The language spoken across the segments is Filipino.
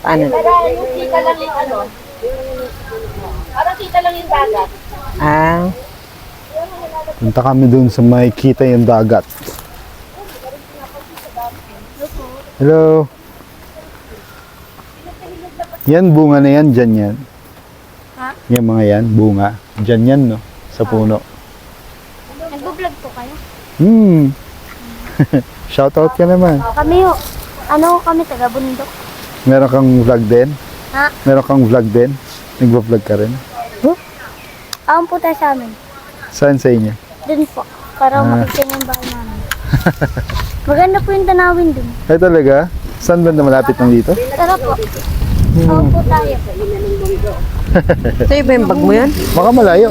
Paano? Yung kita lang yung ano. Parang kita lang yung dagat. Ah, Punta kami dun sa may kita yung dagat. Hello. Yan, bunga na yan, dyan yan. Ha? Yung mga yan, bunga. Dyan yan, no? Sa puno. Nag-vlog po kayo? Shoutout ka naman. Kami ho. Kami taga-bundok. Meron kang vlog din? Ha? Meron kang vlog din? Nagpa-vlog ka rin? Aam po tayo sa amin. Saan sa inyo? Dun po. Para makita niyo yung bahay namin. Maganda po yung tanawin dun. Ay talaga? Saan ba na malapit ng dito? Tara po. Aam po tayo. sa'yo ba yung bag mo yun? Baka malayo.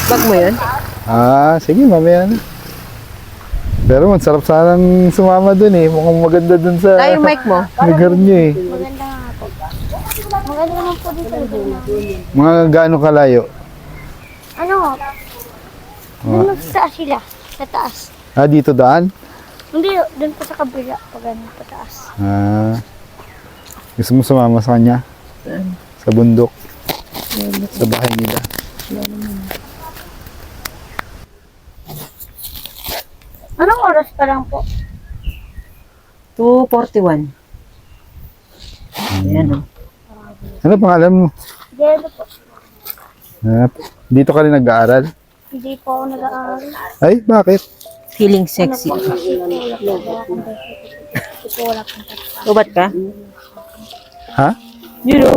Bag mo yun? Ah, sige, mamaya na. Pero masarap sanang sumama dun eh. Mukhang maganda dun sa Tayo yung mic mo. lugar nyo eh. Maganda nga po. Maganda naman po dito sa lugar namin. Mga gaano kalayo? Dun sa sila. Sa taas. Ah, dito daan? Hindi, dun po sa kabila. Pag ano, pataas. Ah, gusto mo sumama sa kanya? Sa bundok? Sa bahay nila? Anong oras pa lang po? 2:41. Ayan o. Ano pangalan mo? Dito po. Ah, dito ka rin nag-aaral? Hindi po ako nag-aaral. Ay, bakit? Feeling sexy. Wala pong Ubat ka? Ha?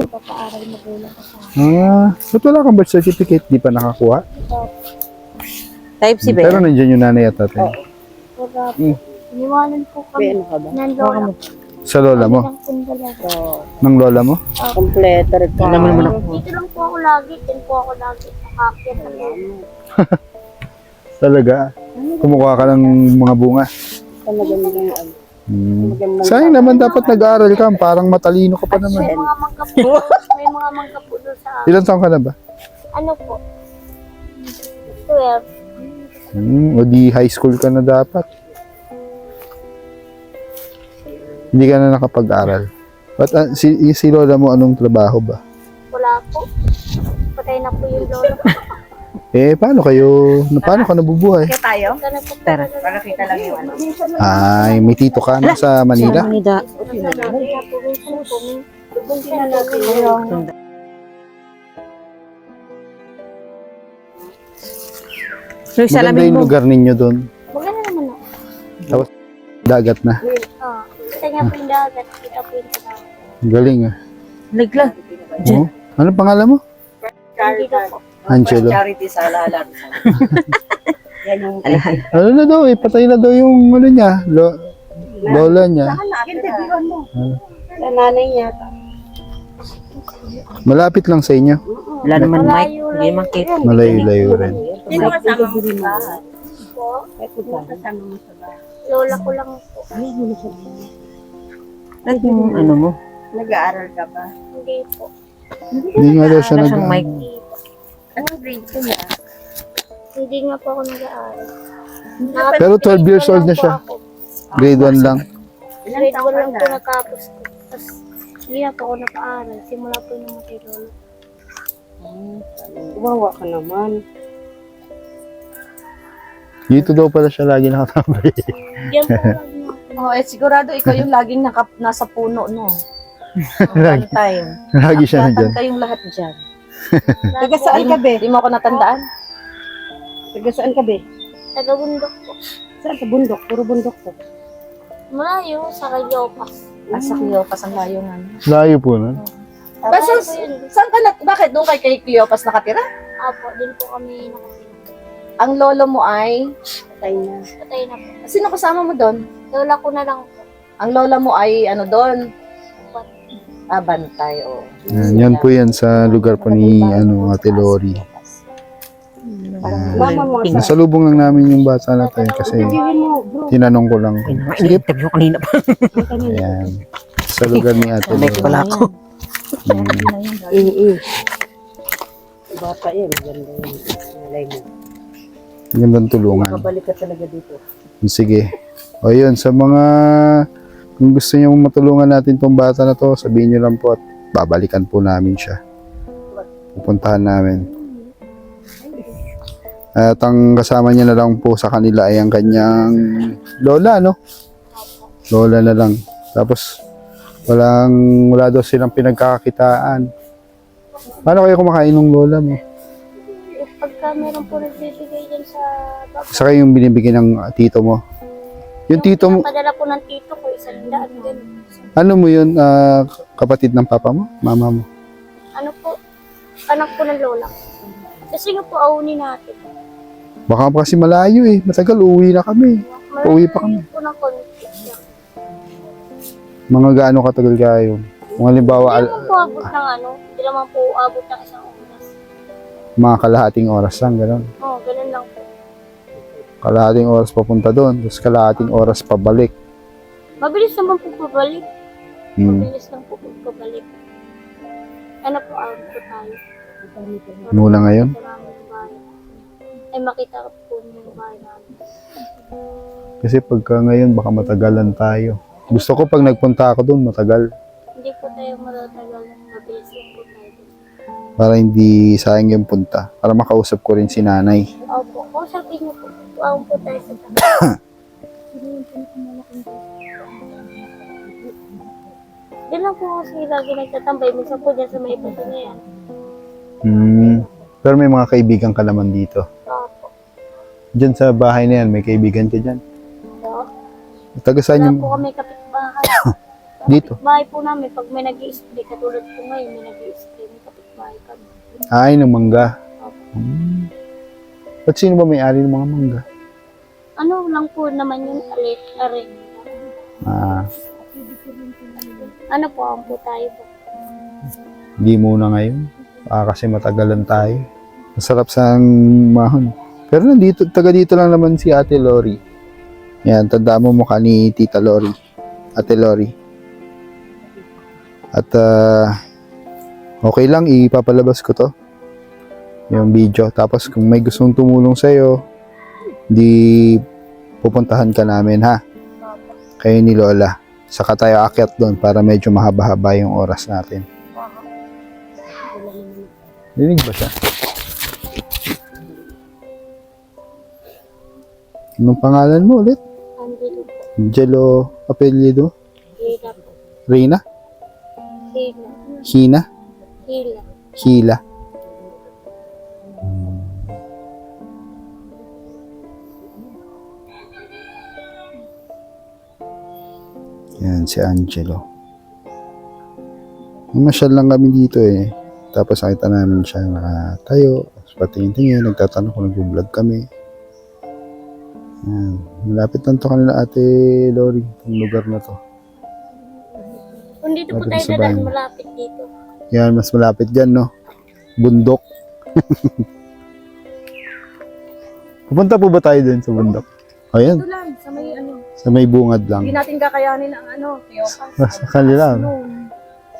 papaaral magulang ko sa Ba't wala kang birth certificate? Di pa nakakuha? Type C ba Pero yan? nandiyan yung nanay at tatay. Wala po. Iniwanan po kami ng lola. Sa lola mo? Ng kundalaga. Ng lola mo? Kompleto rin pa. Alam mo naman ako. Dito lang po ako lagi. Dito po ako lagi. Nakakit na lang. Talaga? Kumukuha ka ng mga bunga? Sayang naman dapat nag-aaral ka. Parang matalino ka pa May naman. mga mangga po. May mga mangga po doon sa amin. Ilan taon ka na ba? Ano po? 12. O di high school ka na dapat. Hindi ka na nakapag-aral. But si lola mo anong trabaho ba? Wala po. Patay na po yung lola ko. Paano ka nabubuhay? Kaya tayo? Sana po Tara. Para kita lang yung ano. Ay, may tito ka na sa Manila? Manila. So, yung Maganda salamin yung mo. lugar ninyo doon. Maganda naman ako. Tapos dagat na. Kita niya po yung dagat. Kita po yung dagat. Galing ah. Ligla. Oh. Ano pangalan mo? Dito po. Angelo. Charity sa Lala. Yan yung... Ano na daw patay na daw yung ano niya, lola niya. Sa nanay niya. Malapit lang sa inyo. Wala naman mic. Hindi naman kit. Malayo-layo rin. Sino kasama mo sa bahay? Sino kasama mo sa bahay? Lola ko lang po. At yung ano mo. Nag-aaral ka ba? Hindi po. Hindi nga daw siya Wala siyang mic. Anong grade ko na? Hindi nga po ako nag-aaral. Pero 12 years old na siya. Grade 1 lang. Grade 1 lang po natapos ko. Tapos hindi na po ako nag-aaral. Simula po yung matay lola. Uwawa ka naman. Dito daw pala siya lagi nakatambay. Diyan po lagi na ako. Sigurado ikaw yung laging nasa puno, no? One time. Lagi siya nandyan. kayong lahat dyan. Taga saan ka, be? Di mo ako natandaan? Taga saan ka, be? Taga-bundok po. Saan sa bundok? Puro bundok po. Malayo sa Caliopas. Sa Cleopas ang layo nga. Layo po na. Basta, saan ka bakit doon kay Cleopas nakatira? Apo, din po kami nakatira. Ang lolo mo ay? Patay na. Patay na po. Sino kasama mo doon? Lola ko na lang po. Ang lola mo ay ano doon? Bantay, oh. Yan po yan sa lugar po ni Ate Lori. Mama mo, Nasalubong lang namin yung bata natin kasi tinanong ko lang. Sige, interview kanina pa. Ayan. Sa lugar ni Ate Mic Lori. pala ako. Bata yan, maganda yan. Malay mo. Gandang tulungan. Makabalik ka talaga dito. Sige. O yun, sa mga kung gusto niyo matulungan natin tong bata na to, sabihin niyo lang po at babalikan po namin siya. Pupuntahan namin. At ang kasama niya na lang po sa kanila ay ang kanyang lola, no? Lola na lang. Tapos, wala daw silang pinagkakakitaan. Paano kayo kumakain ng lola mo? Pagka meron po nagbibigay dyan sa baba. Saka yung binibigyan ng tito mo. Yung tito mo, Padala po ng tito ko, 100 din. ano mo yun, kapatid ng papa mo? Mama mo? Ano po, anak po ng lola. Kasi nga po, aunin natin. Baka kasi malayo eh. Matagal, uwi na kami. Pauwi pa kami. Malayo po ng konti siya. Mga gaano katagal kayo? Kung halimbawa, Hindi naman po abot ng ano, hindi naman po abot ng isang oras. mga kalahating oras lang, gano'n. Oo, ganun lang po. Kalahating oras papunta doon, tapos kalahating oras pabalik. Mabilis naman po pabalik. Hmm. Mabilis lang po pabalik. Ano po, out po tayo. Mula ngayon? Makita namin yung bahay. Ay, makita po yung bahay namin. Kasi pagka ngayon, baka matagalan tayo. Gusto ko pag nagpunta ako doon, matagal. Hindi po tayo matatagal. Mabilis lang po tayo. Para hindi sayang yung punta. Para makausap ko rin si nanay. Opo, kausapin niyo po. Tuwawag po tayo sa tabi. Diyan lang po kasi lagi nagtatambay. Minsan po dyan sa may bato na yan. Pero may mga kaibigan ka naman dito. Opo. Diyan sa bahay na yan, may kaibigan ka dyan. So, Taga saan wala yung... po kami kapitbahay. Dito? Bahay po namin, pag may nag-i-spray, katulad po ngayon, may nag-i-spray, may kapitbahay kami. Ay, ng mangga. Opo. At sino ba may-ari ng mga mangga? Ano lang po naman yung arin. Ano po, ang po tayo po. Hindi muna ngayon. Kasi matagalan tayo. Masarap sa mahon. Pero nandito, taga dito lang naman si Ate Lori. Yan, tandaan mo mukha ni Tita Lori. Ate Lori. At okay lang, ipapalabas ko to. Yung video. Tapos kung may gustong tumulong sa'yo, di pupuntahan ka namin ha. Kayo ni Lola. Saka tayo akyat doon para medyo mahaba-haba yung oras natin. Dinig ba siya? Anong pangalan mo ulit? Andito po. Angelo Apelyido? Hila po. Reina? Hila. Hina? Hila. Hila? Yan, si Angelo. Masyal lang kami dito eh. Tapos nakita namin siya nakatayo. Patingin-tingin, nagtatanong kung nag-vlog kami. Yan. Malapit lang to kanila Ate Lori, itong lugar na to. Kung dito po Malapit tayo sa dadaan, bahay. malapit dito. Yan, mas malapit dyan, no? Bundok. Pupunta po ba tayo dun sa bundok? O yan, Ito lang, sa may ano. sa may bungad lang. Hindi natin kakayanin ang ano. Sa kanila.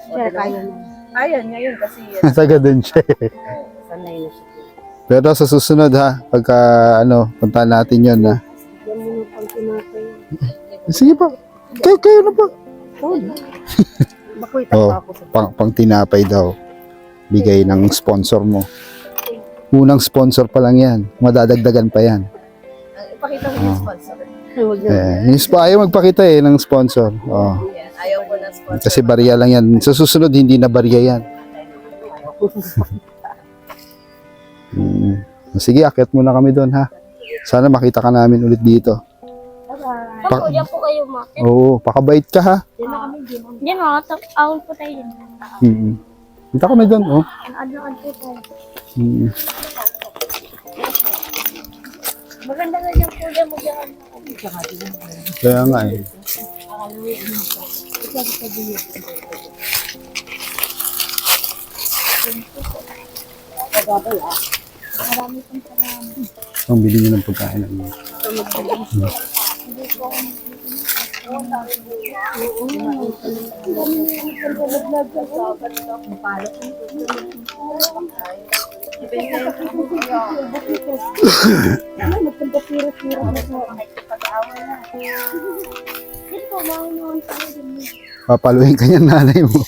Siya, kaya na. Ayan, ngayon kasi Taga dun siya eh. sanay na siya. Pero sa susunod ha, pagka puntahan natin yun ha. Yan muna pang tinapay. Sige pa, kayo na pa. Makuita Oh, pa ako sa pang tinapay daw. Bigay ng sponsor mo. Unang sponsor pa lang yan. Madadagdagan pa yan. ipakita mo yung sponsor. Huwag Yung ayaw magpakita eh ng sponsor. Oh. yan. Ayaw ko na sponsor. Kasi barya lang yan. Sa susunod, hindi na barya yan. Sige, akyat muna kami doon ha. Sana makita ka namin ulit dito. Opo, diyan po kayo ma. Oo, pakabait ka ha. Diyan mga ahon po tayo dyan. Kita kami doon. Oh. Ano-ano po tayo. Maganda na dyan po dyan mo dyan. Kaya nga eh. Marami pong salamat. Ang bili nyo ng pagkain. Hindi po ako Papaluin ka niyan nanay mo.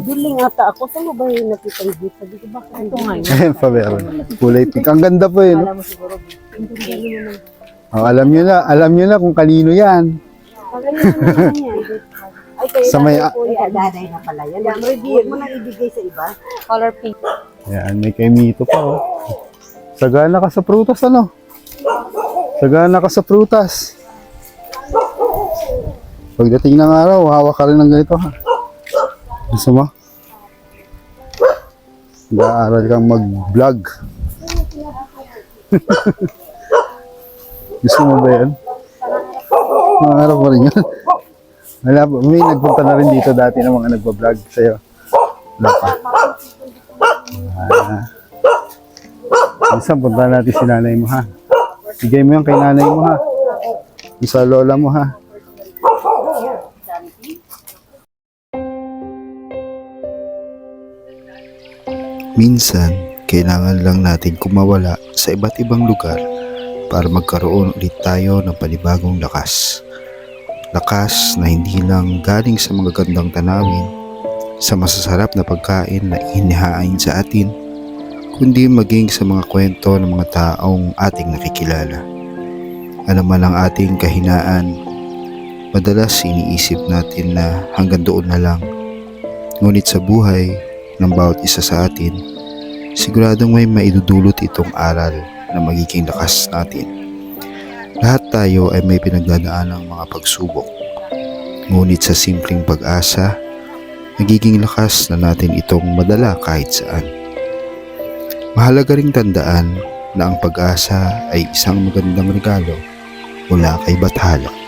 Duling ata ako. Saan mo ba yung nakita yung dito? Dito ba? Ito nga yun. Ayan pa meron. Kulay pink. Ang ganda po yun. Alam mo siguro. Oh, alam nyo na kung kanino yan. Ay, kayo Sa may- na po yan. Daday na pala yan. Huwag mo nang ibigay sa iba. Color pink. Ayan, may kay Mito pa oh. Sagana ka sa prutas ano? Sagana ka sa prutas. Pagdating ng araw, hawak ka rin ng ganito ha. Gusto mo? Nag-aaral kang mag-vlog. Gusto mo ba yan? Nangarap mo rin yan. Wala pa. May nagpunta na rin dito dati ng mga nagpa-vlog sa'yo. Wala pa. Minsan punta natin si nanay mo ha. Bigay mo yan kay nanay mo ha. Sa lola mo ha. Minsan, kailangan lang natin kumawala sa iba't ibang lugar para magkaroon ulit tayo ng panibagong lakas. Lakas na hindi lang galing sa mga gandang tanawin, sa masasarap na pagkain na inihain sa atin, kundi maging sa mga kwento ng mga taong ating nakikilala. Ano man ang ating kahinaan, madalas iniisip natin na hanggang doon na lang. Ngunit sa buhay ng bawat isa sa atin, siguradong may maidudulot itong aral na magiging lakas natin. Lahat tayo ay may pinagdadaan ng mga pagsubok. Ngunit sa simpleng pag-asa, nagiging lakas na natin itong madala kahit saan. Mahalaga ring tandaan na ang pag-asa ay isang magandang regalo mula kay Bathala.